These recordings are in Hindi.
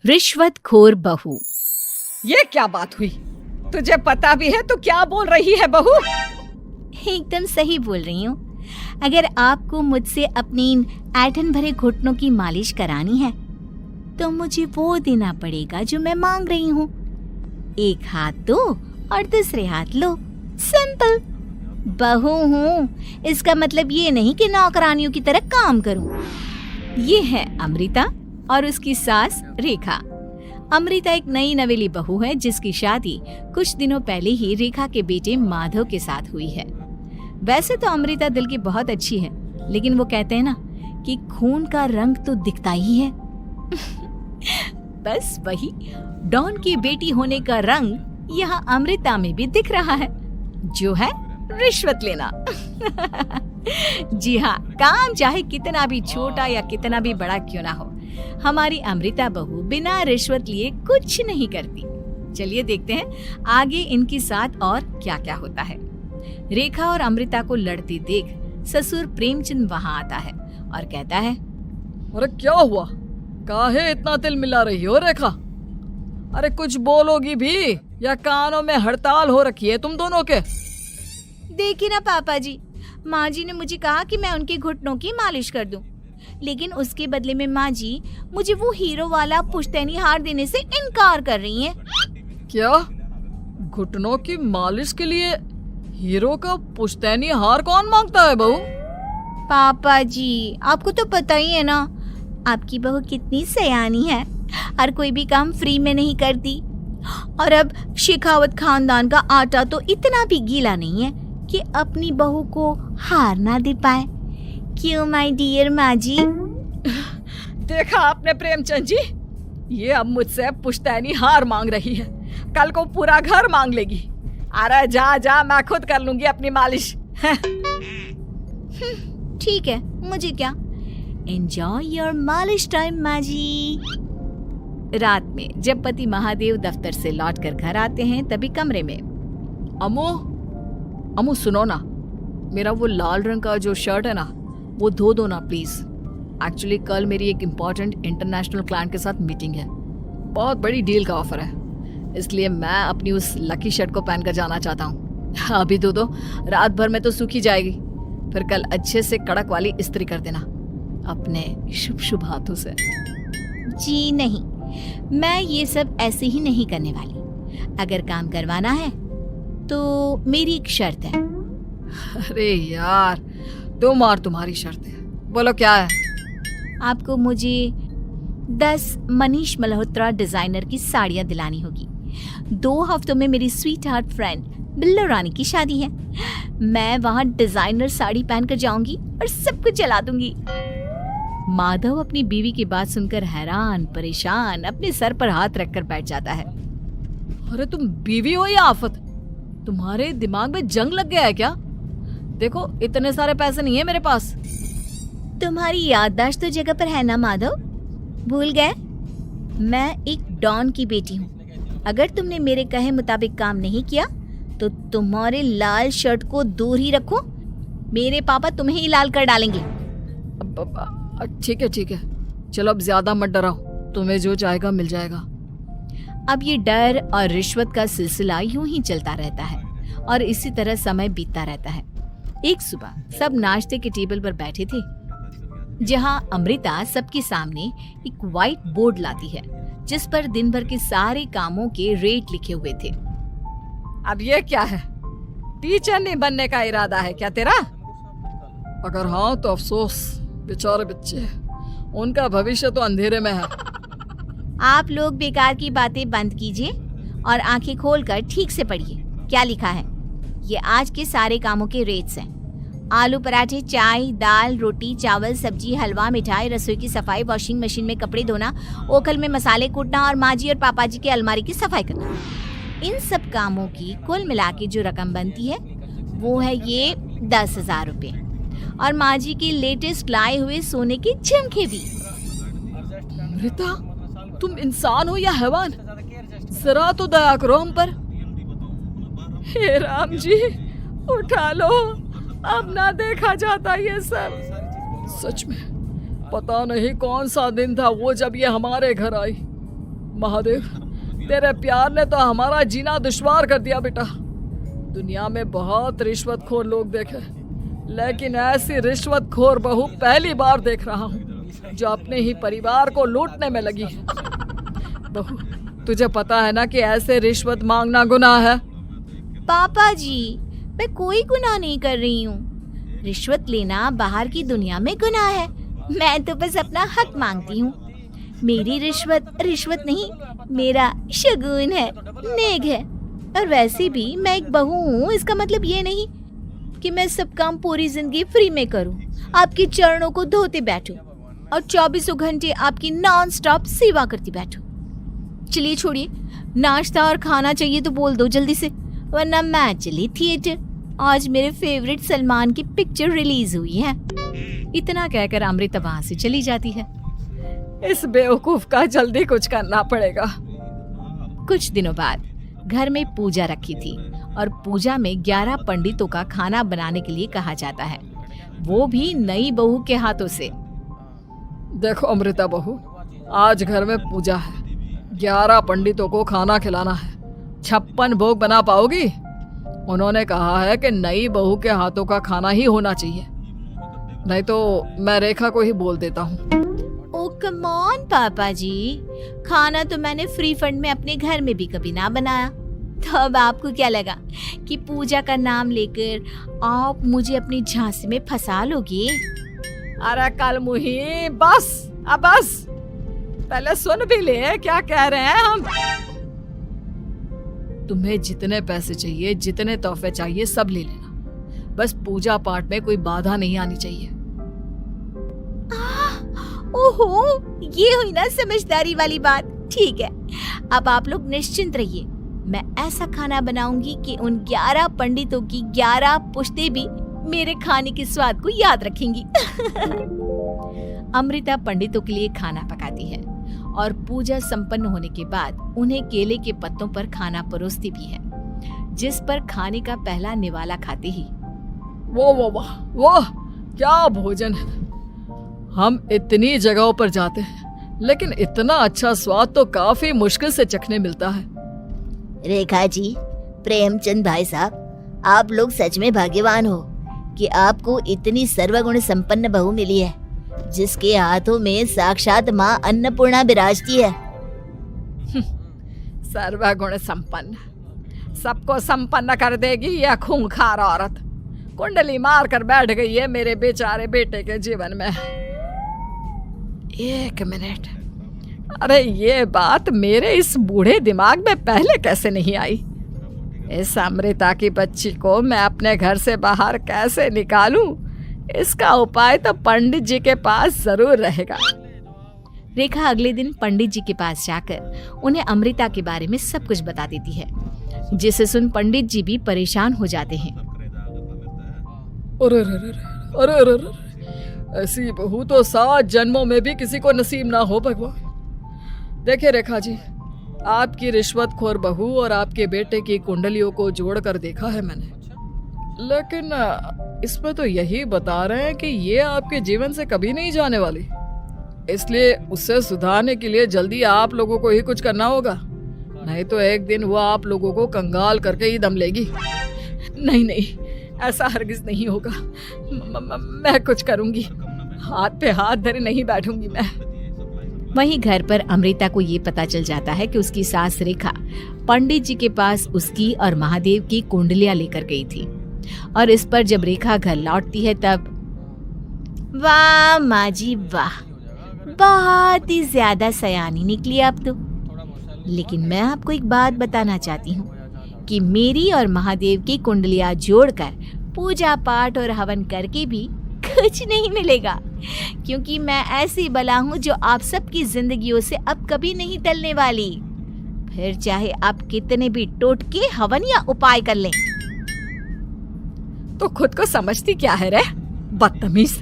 रिश्वतखोर बहू। ये क्या बात हुई? तुझे पता भी है तो क्या बोल रही है बहू? एकदम सही बोल रही हूँ। अगर आपको मुझसे अपनी इन ऐंठन भरे घुटनों की मालिश करानी है तो मुझे वो देना पड़ेगा जो मैं मांग रही हूँ। एक हाथ दो और दूसरे हाथ लो, सिंपल। बहू हूँ, इसका मतलब ये नहीं कि नौकरानियों की तरह काम करूँ। ये है अमृता और उसकी सास रेखा। अमृता एक नई नवेली बहू है जिसकी शादी कुछ दिनों पहले ही रेखा के बेटे माधव के साथ हुई है। वैसे तो अमृता दिल की बहुत अच्छी है, लेकिन वो कहते हैं ना कि खून का रंग तो दिखता ही है। बस वही डॉन की बेटी होने का रंग यहाँ अमृता में भी दिख रहा है, जो है रिश्वत लेना। जी हाँ, काम चाहे कितना भी छोटा या कितना भी बड़ा क्यों ना हो, हमारी अमृता बहू बिना रिश्वत लिए कुछ नहीं करती। चलिए देखते हैं आगे इनके साथ और क्या क्या होता है। रेखा और अमृता को लड़ते देख ससुर प्रेमचंद वहां आता है और कहता है, अरे क्या हुआ? काहे इतना तिल मिला रही हो रेखा? अरे कुछ बोलोगी भी या कानों में हड़ताल हो रखी है तुम दोनों के? देखिए ना पापा जी, माँ जी ने मुझे कहा कि मैं उनके घुटनों की मालिश कर दूं, लेकिन उसके बदले में माँ जी मुझे वो हीरो वाला पुश्तैनी हार देने से इनकार कर रही हैं। क्या? घुटनों की मालिश के लिए हीरो का पुश्तैनी हार कौन मांगता है बहू? पापा जी, आपको तो पता ही है ना, आपकी बहू कितनी सयानी है, हर कोई भी काम फ्री में नहीं करती। और अब शेखावत खानदान का आटा तो इतना भी गीला नहीं है कि अपनी बहू को हार ना दे पाए। क्यों माय डियर माँ जी? देखा आपने प्रेमचंद जी, ये अब मुझसे पुश्तैनी हार मांग रही है, कल को पूरा घर मांग लेगी। अरे जा जा, मैं खुद कर लूंगी अपनी मालिश। ठीक है, मुझे क्या। एंजॉय योर मालिश टाइम माँ जी। रात में जब पति महादेव दफ्तर से लौटकर घर आते हैं तभी कमरे में, अमो सुनो ना, मेरा वो लाल रंग का जो शर्ट है ना, वो धो दो ना प्लीज। एक्चुअली कल मेरी एक इम्पोर्टेंट इंटरनेशनल क्लाइंट के साथ मीटिंग है, बहुत बड़ी डील का ऑफर है, इसलिए मैं अपनी उस लकी शर्ट को पहनकर जाना चाहता हूँ। अभी धो दो, रात भर में तो सूखी जाएगी, फिर कल अच्छे से कड़क वाली इस्त्री कर देना अपने शुभ शुभ हाथों से। जी नहीं, मैं ये सब ऐसे ही नहीं करने वाली। अगर काम करवाना है तो मेरी एक शर्त है। अरे यार, तुम और तुम्हारी शर्तें, बोलो क्या है? आपको मुझे 10 मनीष मल्होत्रा डिजाइनर की साड़ियाँ दिलानी होगी। 2 हफ्तों में मेरी स्वीट हार्ट फ्रेंड बिल्लो रानी की शादी है। मैं वहाँ डिजाइनर साड़ी पहनकर जाऊंगी और सब कुछ जला दूंगी। माधव अपनी बीवी की बात सुनकर हैरान परेशान अपने सर पर हाथ रखकर बैठ जाता है। अरे तुम बीवी हो या आफत? तुम्हारे दिमाग में जंग लग गया है क्या? देखो इतने सारे पैसे नहीं है मेरे पास। तुम्हारी याददाश्त तो जगह पर है ना माधव, भूल गए? मैं एक डॉन की बेटी हूँ। अगर तुमने मेरे कहे मुताबिक काम नहीं किया तो तुम्हारे लाल शर्ट को दूर ही रखो, मेरे पापा तुम्हें ही लाल कर डालेंगे। ठीक है, चलो अब ज्यादा मत डराओ, तुम्हें जो चाहेगा मिल जाएगा। अब ये डर और रिश्वत का सिलसिला यूं ही चलता रहता है और इसी तरह समय बीतता रहता है। एक सुबह सब नाश्ते के टेबल पर बैठे थे, जहां अमृता सबके सामने एक व्हाइट बोर्ड लाती है जिस पर दिन भर के सारे कामों के रेट लिखे हुए थे। अब ये क्या है? टीचर नहीं बनने का इरादा है क्या तेरा? अगर हाँ तो अफसोस, बेचारे बच्चे, उनका भविष्य तो अंधेरे में है। आप लोग बेकार की बातें बंद कीजिए और आंखें खोलकर ठीक से पढ़िए क्या लिखा है। ये आज के सारे कामों के रेट्स हैं। आलू पराठे, चाय, दाल, रोटी, चावल, सब्जी, हलवा, मिठाई, रसोई की सफाई, वॉशिंग मशीन में कपड़े धोना, ओखल में मसाले कूटना और माँ जी और पापा जी के अलमारी की सफाई करना। इन सब कामों की कुल मिला के जो रकम बनती है वो है ये 10,000 रुपए और माँ जी के लेटेस्ट लाए हुए सोने के झुमके भी। अमृता, तुम इंसान हो या हैवान? जरा तो दया करो हम पर। हे राम जी, उठा लो, अब ना देखा जाता ये सब। सच में पता नहीं कौन सा दिन था वो जब ये हमारे घर आई। महादेव, तेरे प्यार ने तो हमारा जीना दुश्वार कर दिया बेटा। दुनिया में बहुत रिश्वतखोर लोग देखे, लेकिन ऐसी रिश्वतखोर बहू पहली बार देख रहा हूँ जो अपने ही परिवार को लूटने में लगी है। बहू, तुझे पता है ना कि ऐसे रिश्वत मांगना गुनाह है। पापा जी, मैं कोई गुनाह नहीं कर रही हूँ। रिश्वत लेना बाहर की दुनिया में गुनाह है। मैं तो बस अपना हक मांगती हूँ। मेरी रिश्वत नहीं, मेरा शगुन है, नेग है। और वैसे भी मैं एक बहू हूँ, इसका मतलब ये नहीं कि मैं सब काम पूरी जिंदगी फ्री में करूँ, आपके चरणों को धोते बैठूं और 24 घंटे आपकी नॉन स्टॉप सेवा करती बैठूं। चलिए छोड़िए, नाश्ता और खाना चाहिए तो बोल दो जल्दी से, वरना मैं चली थिएटर। आज मेरे फेवरेट सलमान की पिक्चर रिलीज हुई है। इतना कहकर अमृता वहां से चली जाती है। इस बेवकूफ का जल्दी कुछ करना पड़ेगा। कुछ दिनों बाद घर में पूजा रखी थी और पूजा में 11 पंडितों का खाना बनाने के लिए कहा जाता है, वो भी नई बहू के हाथों से। देखो अमृता बहू, आज घर में पूजा है, 11 पंडितों को खाना खिलाना है। 56 भोग बना पाओगी? उन्होंने कहा है कि नई बहू के हाथों का खाना ही होना चाहिए, नहीं तो मैं रेखा को ही बोल देता हूँ। ओ कम ऑन पापा जी, खाना तो मैंने फ्री फंड में अपने घर में भी कभी ना बनाया, तो अब आपको क्या लगा कि पूजा का नाम लेकर आप मुझे अपनी झांसी में फंसा लोगे? अरे कल मुही, बस अब बस, पहले सुन भी ले क्या कह रहे हैं हम। तुम्हें जितने पैसे चाहिए, जितने तोहफे चाहिए, सब ले लेना, बस पूजा पाठ में कोई बाधा नहीं आनी चाहिए। ओहो, ये हुई ना समझदारी वाली बात। ठीक है, अब आप लोग निश्चिंत रहिए, मैं ऐसा खाना बनाऊंगी कि उन 11 पंडितों की 11 पुश्तें भी मेरे खाने के स्वाद को याद रखेंगी। अमृता पंडितों के लिए खाना पकाती है और पूजा संपन्न होने के बाद उन्हें केले के पत्तों पर खाना परोसती भी है, जिस पर खाने का पहला निवाला खाते ही वो क्या भोजन है। हम इतनी जगहों पर जाते हैं, लेकिन इतना अच्छा स्वाद तो काफी मुश्किल से चखने मिलता है। रेखा जी, प्रेमचंद भाई साहब, आप लोग सच में भाग्यवान हो कि आपको इतनी सर्वगुण संपन्न बहू मिली है, जिसके हाथों में साक्षात माँ अन्नपूर्णा विराजती है। सर्वगुण संपन्न, सबको संपन्न कर देगी यह खूंखार औरत। कुंडली मार कर बैठ गई है मेरे बेचारे बेटे के जीवन में। एक मिनट, अरे ये बात मेरे इस बूढ़े दिमाग में पहले कैसे नहीं आई? इस अमृता की बच्ची को मैं अपने घर से बाहर कैसे निकालूं? इसका उपाय तो पंडित जी के पास जरूर रहेगा। रेखा अगले दिन पंडित जी के पास जाकर उन्हें अमृता के बारे में सब कुछ बता देती है, जिसे सुन पंडित जी भी परेशान हो जाते हैं। अरे, ऐसी बहू तो 7 जन्मों में भी किसी को नसीब ना हो भगवान। देखिए रेखा जी, आपकी रिश्वतखोर बहू और आपके बेटे की कुंडलियों को जोड़कर देखा है मैंने, लेकिन इसमें तो यही बता रहे हैं कि ये आपके जीवन से कभी नहीं जाने वाली। इसलिए उससे सुधारने के लिए जल्दी आप लोगों को ही कुछ करना होगा, नहीं तो एक दिन वो आप लोगों को कंगाल करके ही दम लेगी। नहीं, ऐसा हरगिज नहीं होगा। मैं कुछ करूंगी, हाथ पे हाथ धरे नहीं बैठूंगी मैं। वहीं घर पर अमृता को ये पता चल जाता है कि उसकी सास रेखा पंडित जी के पास उसकी और महादेव की कुंडलियां लेकर गई थी, और इस पर जब रेखा घर लौटती है तब वाह माँ जी वाह, बहुत ही ज्यादा सयानी निकली आप तो। लेकिन मैं आपको एक बात बताना चाहती हूँ कि मेरी और महादेव की कुंडलियां जोड़कर पूजा पाठ और हवन करके भी कुछ नहीं मिलेगा, क्योंकि मैं ऐसी बला हूँ जो आप सबकी जिंदगियों से अब कभी नहीं टलने वाली, फिर चाहे आप कितने भी टोटके हवन या उपाय कर लें। तो खुद को समझती क्या है रे बदतमीज,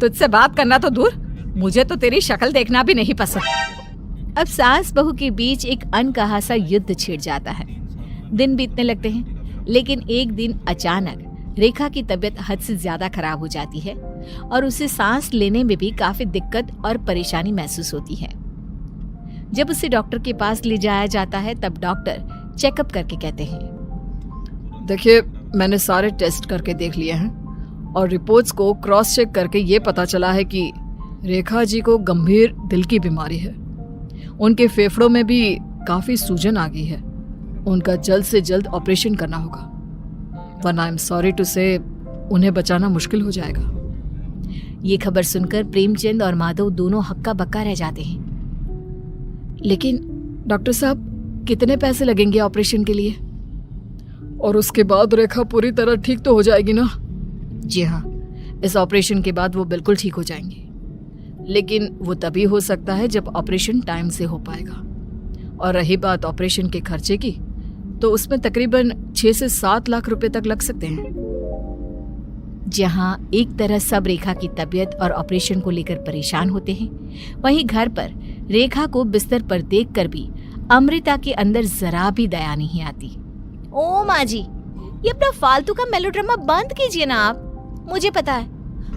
तुझसे बात करना तो दूर, मुझे तो तेरी शक्ल देखना भी नहीं पसंद। अब सास बहू के बीच एक अनकहा सा युद्ध छिड़ जाता है। दिन बीतने लगते हैं, लेकिन एक दिन अचानक रेखा की तबीयत हद से ज्यादा खराब हो जाती है और उसे सांस लेने में भी काफी दिक्कत और परेशानी महसूस होती है। जब उसे डॉक्टर के पास ले जाया जाता है तब डॉक्टर चेकअप करके कहते हैं, देखिए, मैंने सारे टेस्ट करके देख लिए हैं और रिपोर्ट्स को क्रॉस चेक करके ये पता चला है कि रेखा जी को गंभीर दिल की बीमारी है। उनके फेफड़ों में भी काफ़ी सूजन आ गई है। उनका जल्द से जल्द ऑपरेशन करना होगा, वरना आई एम सॉरी टू से उन्हें बचाना मुश्किल हो जाएगा। ये खबर सुनकर प्रेमचंद और माधव दोनों हक्का बक्का रह जाते हैं। लेकिन डॉक्टर साहब, कितने पैसे लगेंगे ऑपरेशन के लिए? और उसके बाद रेखा पूरी तरह ठीक तो हो जाएगी ना? जी हाँ, इस ऑपरेशन के बाद वो बिल्कुल ठीक हो जाएंगी, लेकिन वो तभी हो सकता है जब ऑपरेशन टाइम से हो पाएगा। और रही बात ऑपरेशन के खर्चे की, तो उसमें तकरीबन 6 से 7 लाख रुपए तक लग सकते हैं। जहां एक तरह सब रेखा की तबीयत और ऑपरेशन को लेकर परेशान होते हैं, वहीं घर पर रेखा को बिस्तर पर देखकर भी अमृता के अंदर जरा भी दया नहीं आती। ओ माँ जी, ये अपना फालतू का मेलोड्रामा बंद कीजिए ना आप। मुझे पता है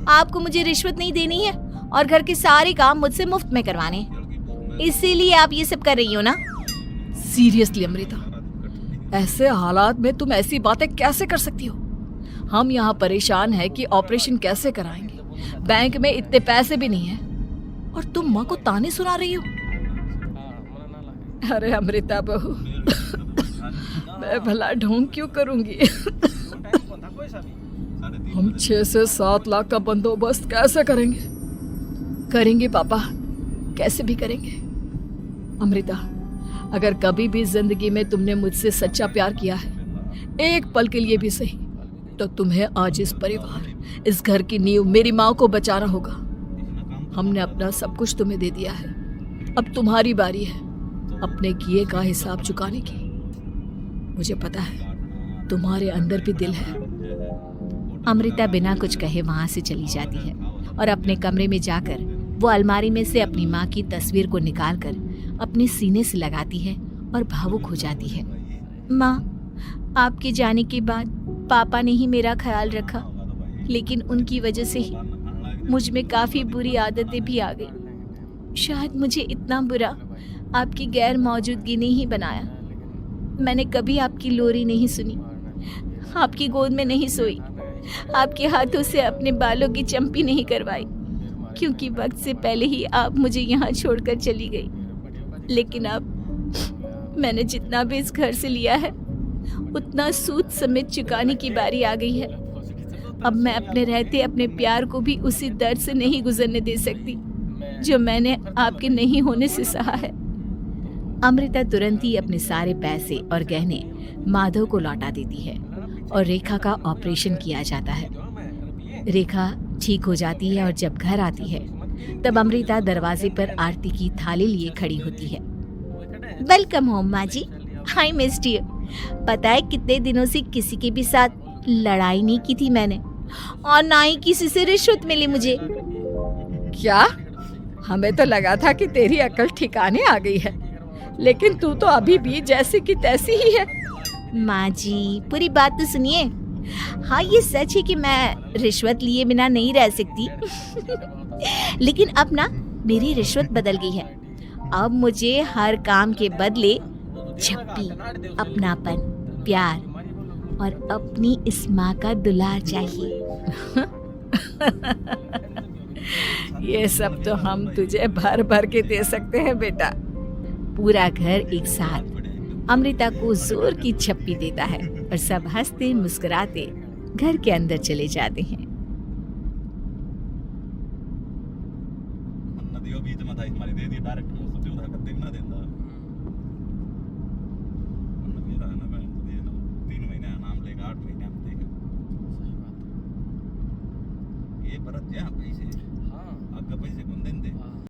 आपको मुझे रिश्वत नहीं देनी है और घर के सारे काम मुझसे मुफ्त में करवाने हैं, इसीलिए आप ये सब कर रही हो ना। सीरियसली अमृता, ऐसे हालात में तुम ऐसी बातें कैसे कर सकती हो? हम यहाँ परेशान हैं कि ऑपरेशन कैसे कराएंगे, बैंक में इतने पैसे भी नहीं है, और तुम माँ को ताने सुना रही हो। अरे अमृता बहू, मैं भला ढोंग क्यों करूंगी? हम 6 से 7 लाख का बंदोबस्त कैसे करेंगे? करेंगे पापा, कैसे भी करेंगे। अमृता, अगर कभी भी जिंदगी में तुमने मुझसे सच्चा प्यार किया है, एक पल के लिए भी सही, तो तुम्हें आज इस परिवार, इस घर की नींव, मेरी माँ को बचाना होगा। हमने अपना सब कुछ तुम्हें दे दिया है, अब तुम्हारी बारी है अपने किए का हिसाब चुकाने की। मुझे पता है तुम्हारे अंदर भी दिल है। अमृता बिना कुछ कहे वहां से चली जाती है और अपने कमरे में जाकर वो अलमारी में से अपनी माँ की तस्वीर को निकालकर अपने सीने से लगाती है और भावुक हो जाती है। माँ, आपके जाने के बाद पापा ने ही मेरा ख्याल रखा, लेकिन उनकी वजह से ही मुझ में काफ़ी बुरी आदतें भी आ गई। शायद मुझे इतना बुरा आपकी गैर मौजूदगी ने ही बनाया। मैंने कभी आपकी लोरी नहीं सुनी, आपकी गोद में नहीं सोई, आपके हाथों से अपने बालों की चंपी नहीं करवाई, क्योंकि वक्त से पहले ही आप मुझे यहाँ छोड़कर चली गई। लेकिन अब मैंने जितना भी इस घर से लिया है, उतना सूद समेत चुकाने की बारी आ गई है। अब मैं अपने रहते अपने प्यार को भी उसी दर्द से नहीं गुजरने दे सकती जो मैंने आपके नहीं होने से सहा है। अमृता तुरंत ही अपने सारे पैसे और गहने माधव को लौटा देती है और रेखा का ऑपरेशन किया जाता है। रेखा ठीक हो जाती है और जब घर आती है तब अमृता दरवाजे पर आरती की थाली लिए खड़ी होती है। वेलकम होम माँ जी, आई मिस्ड यू। पता है कितने दिनों से किसी के भी साथ लड़ाई नहीं की थी मैंने, और ना ही किसी से रिश्वत मिली मुझे। क्या? हमें तो लगा था कि तेरी अकल ठिकाने आ गई है, लेकिन तू तो अभी भी जैसी की तैसी ही है। माँ जी, पूरी बात तो सुनिए। हाँ, ये सच है कि मैं रिश्वत लिए बिना नहीं रह सकती लेकिन अब ना मेरी रिश्वत बदल गई है। अब मुझे हर काम के बदले छप्पी, अपनापन, प्यार और अपनी इस माँ का दुलार चाहिए ये सब तो हम तुझे भर भर के दे सकते हैं बेटा। पूरा घर एक साथ अमृता को जोर की छप्पी देता है और सब हंसते मुस्कुराते घर के अंदर चले जाते हैं।